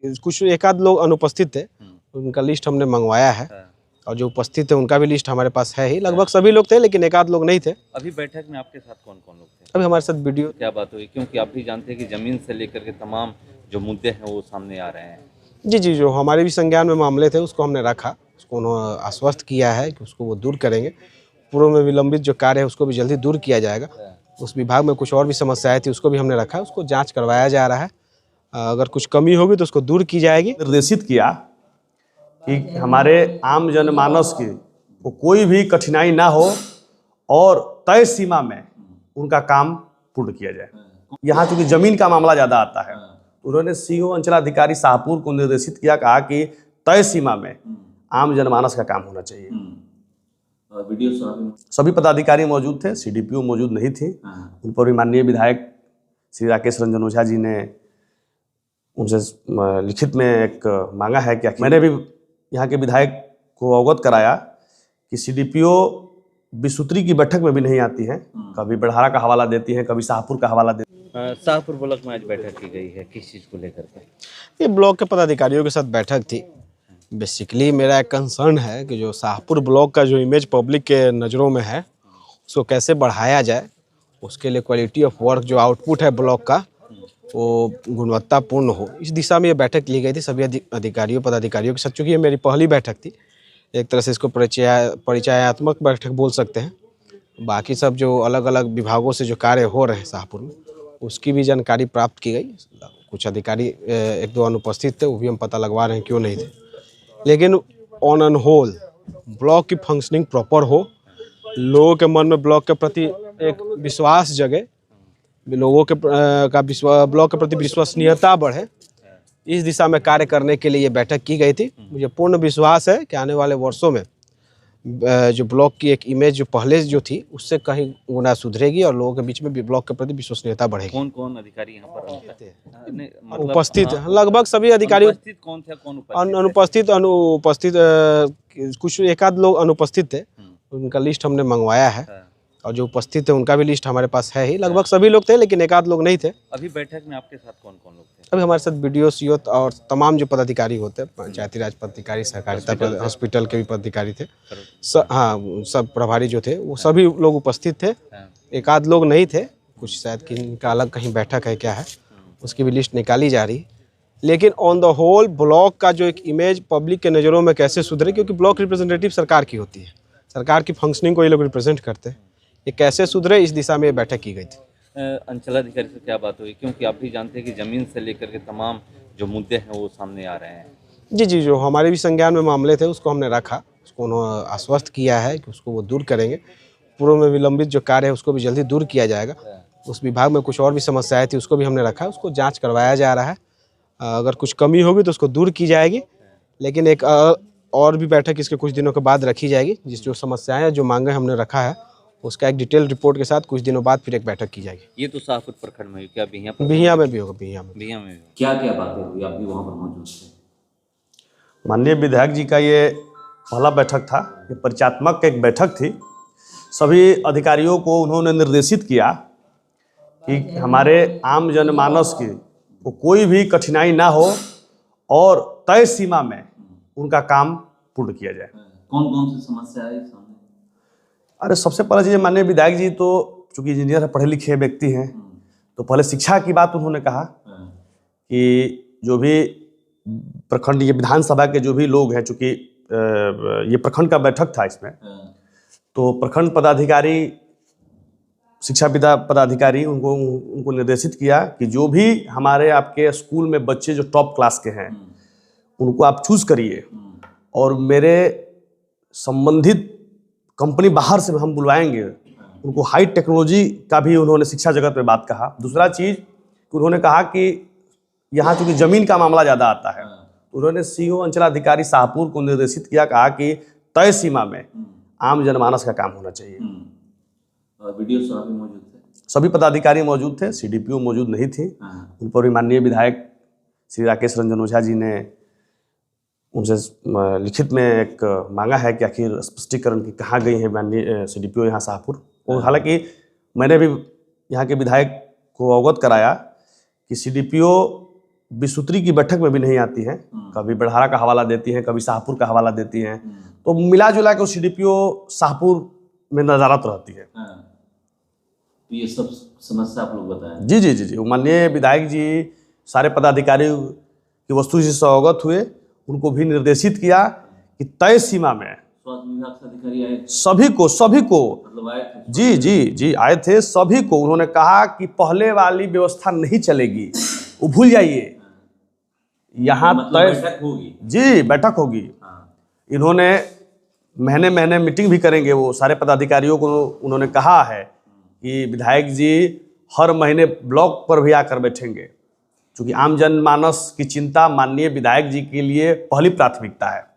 कुछ एक आध लोग अनुपस्थित थे, उनका लिस्ट हमने मंगवाया है और जो उपस्थित थे उनका भी लिस्ट हमारे पास है ही। लगभग सभी लोग थे, लेकिन एक आध लोग नहीं थे। अभी बैठक में आपके साथ कौन कौन लोग थे? अभी हमारे साथ वीडियो क्या बात हुई, क्योंकि आप भी जानते हैं कि जमीन से लेकर के तमाम जो मुद्दे हैं वो सामने आ रहे हैं। जी, जो हमारे भी संज्ञान में मामले थे उसको हमने रखा, उसको उन्होंने आश्वस्त किया है कि उसको वो दूर करेंगे। पूर्व में विलंबित जो कार्य है उसको भी जल्दी दूर किया जाएगा। उस विभाग में कुछ और भी समस्याएं थी, उसको भी हमने रखा, उसको जांच करवाया जा रहा है। अगर कुछ कमी होगी तो उसको दूर की जाएगी। निर्देशित किया कि हमारे आम जनमानस की को कोई भी कठिनाई ना हो और तय सीमा में उनका काम पूर्ण किया जाए। यहाँ चूंकि जमीन का मामला ज़्यादा आता है, उन्होंने सीओ अंचलाधिकारी शाहपुर को निर्देशित किया, कहा कि तय सीमा में आम जनमानस का काम होना चाहिए। वीडियो सभी पदाधिकारी मौजूद थे, सीडीपीओ मौजूद नहीं थी। उन पर भी माननीय विधायक श्री राकेश रंजन ओझा जी ने उनसे लिखित में एक मांगा है कि मैंने भी यहाँ के विधायक को अवगत कराया कि सीडीपीओ बिसूत्री की बैठक में भी नहीं आती हैं, कभी बड़हारा का हवाला देती हैं, कभी शाहपुर का हवाला देती हैं। शाहपुर ब्लॉक में आज बैठक की गई है, किस चीज़ को लेकर के? ये ब्लॉक के पदाधिकारियों के साथ बैठक थी। बेसिकली मेरा एक कंसर्न है कि जो शाहपुर ब्लॉक का जो इमेज पब्लिक के नज़रों में है उसको कैसे बढ़ाया जाए, उसके लिए क्वालिटी ऑफ वर्क जो आउटपुट है ब्लॉक का वो गुणवत्तापूर्ण हो, इस दिशा में ये बैठक ली गई थी सभी अधिकारियों पदाधिकारियों के साथ। चूँकि ये मेरी पहली बैठक थी, एक तरह से इसको परिचयात्मक बैठक बोल सकते हैं। बाकी सब जो अलग अलग विभागों से जो कार्य हो रहे हैं शाहपुर में, उसकी भी जानकारी प्राप्त की गई। कुछ अधिकारी एक दो अनुपस्थित थे, वो भी हम पता लगवा रहे हैं क्यों नहीं थे। लेकिन ऑन एन होल ब्लॉक की फंक्शनिंग प्रॉपर हो, लोगों के मन में ब्लॉक के प्रति एक विश्वास जगे, लोगों के ब्लॉक के प्रति विश्वसनीयता बढ़े, इस दिशा में कार्य करने के लिए ये बैठक की गई थी। मुझे पूर्ण विश्वास है कि आने वाले वर्षों में जो ब्लॉक की एक इमेज जो पहले जो थी उससे कहीं गुना सुधरेगी और लोगों के बीच में भी ब्लॉक के प्रति विश्वसनीयता बढ़ेगी। कौन कौन अधिकारी यहाँ पर उपस्थित हैं? लगभग सभी अधिकारी। कौन थे, कौन अनुपस्थित कुछ एक आध लोग अनुपस्थित थे, उनका लिस्ट हमने मंगवाया है और जो उपस्थित थे उनका भी लिस्ट हमारे पास है ही। लगभग सभी लोग थे, लेकिन एक आध लोग नहीं थे। अभी बैठक में आपके साथ कौन कौन लोग थे? अभी हमारे साथ बीडीओ, सीओ और तमाम जो पदाधिकारी होते हैं, पंचायती राज पदाधिकारी, सहकारिता हॉस्पिटल के भी पदाधिकारी थे, हाँ सब प्रभारी जो थे वो सभी लोग उपस्थित थे। एक आध लोग नहीं थे, कुछ शायद कि इनका अलग कहीं बैठक है क्या है, उसकी भी लिस्ट निकाली जा रही। लेकिन ऑन द होल ब्लॉक का जो एक इमेज पब्लिक के नज़रों में कैसे सुधरे, क्योंकि ब्लॉक रिप्रेजेंटेटिव सरकार की होती है, सरकार की फंक्शनिंग को ये लोग रिप्रेजेंट करते हैं, ये कैसे सुधरे इस दिशा में ये बैठक की गई थी। अंचलाधिकारी से क्या बात हुई, क्योंकि आप भी जानते हैं कि जमीन से लेकर के तमाम जो मुद्दे हैं वो सामने आ रहे हैं। जी, जो हमारे भी संज्ञान में मामले थे उसको हमने रखा, उसको उन्होंने आश्वस्त किया है कि उसको वो दूर करेंगे। पूर्व में विलंबित जो कार्य है उसको भी जल्दी दूर किया जाएगा। उस विभाग में कुछ और भी समस्याएं थी, उसको भी हमने रखा, उसको जांच करवाया जा रहा है। अगर कुछ कमी होगी तो उसको दूर की जाएगी। लेकिन एक और भी बैठक इसके कुछ दिनों के बाद रखी जाएगी, जिस जो समस्याएं जो मांगे हमने रखा है उसका एक डिटेल रिपोर्ट के साथ कुछ दिनों बाद फिर एक बैठक की जाएगी। ये तो शाहपुर प्रखंड में, क्या बिहिया में भी होगा? बिहिया में क्या क्या बातें हुई, आप भी वहाँ पर मौजूद थे? माननीय विधायक जी का ये पहला बैठक था, ये परिचयात्मक एक बैठक थी। सभी अधिकारियों को उन्होंने निर्देशित किया कि हमारे आम जनमानस की को कोई भी कठिनाई ना हो और तय सीमा में उनका काम पूर्ण किया जाए। कौन कौन सी समस्या है सामने? अरे सबसे पहले चीज़, माननीय विधायक जी तो चूँकि इंजीनियर है, पढ़े लिखे व्यक्ति हैं, तो पहले शिक्षा की बात उन्होंने कहा कि जो भी प्रखंड, ये विधानसभा के जो भी लोग हैं, चूँकि ये प्रखंड का बैठक था इसमें, तो प्रखंड पदाधिकारी, शिक्षा पदाधिकारी उनको निर्देशित किया कि जो भी हमारे आपके स्कूल में बच्चे जो टॉप क्लास के हैं उनको आप चूज़ करिए और मेरे संबंधित कंपनी बाहर से हम बुलवाएंगे, उनको हाई टेक्नोलॉजी का भी उन्होंने शिक्षा जगत में बात कहा। दूसरा चीज़ उन्होंने कहा कि यहाँ चूँकि ज़मीन का मामला ज़्यादा आता है, उन्होंने सीओ अंचलाधिकारी शाहपुर को निर्देशित किया, कहा कि तय सीमा में आम जनमानस का काम होना चाहिए। वीडियो मौजूद थे, सभी पदाधिकारी मौजूद थे, सीडीपीओ मौजूद नहीं थी। उन पर भी माननीय विधायक श्री राकेश रंजन ओझा जी ने उनसे लिखित में एक मांगा है कि आखिर स्पष्टीकरण की कहाँ गई है माननीय सीडीपीओ यहाँ शाहपुर। और हालांकि मैंने भी यहाँ के विधायक को अवगत कराया कि सीडीपीओ बिसुत्री की बैठक में भी नहीं आती हैं, कभी बड़हारा का हवाला देती हैं, कभी शाहपुर का हवाला देती हैं। तो मिला जुला के CDPO शाहपुर में नज़ारत रहती है। तो ये सब समस्या आप लोग बताएं। जी जी जी जी माननीय विधायक जी सारे पदाधिकारियों की वस्तु से अवगत हुए, उनको भी निर्देशित किया कि तय सीमा में स्वास्थ्य विभाग से अधिकारी आए थे? सभी को मतलब आए थे? जी जी जी आए थे, सभी को उन्होंने कहा कि पहले वाली व्यवस्था नहीं चलेगी, वो भूल जाइए, यहाँ मतलब बैठक होगी। जी बैठक होगी। इन्होंने महीने महीने मीटिंग भी करेंगे, वो सारे पदाधिकारियों को उन्होंने कहा है कि विधायक जी हर महीने ब्लॉक पर भी आकर बैठेंगे, क्योंकि आम जनमानस की चिंता माननीय विधायक जी के लिए पहली प्राथमिकता है।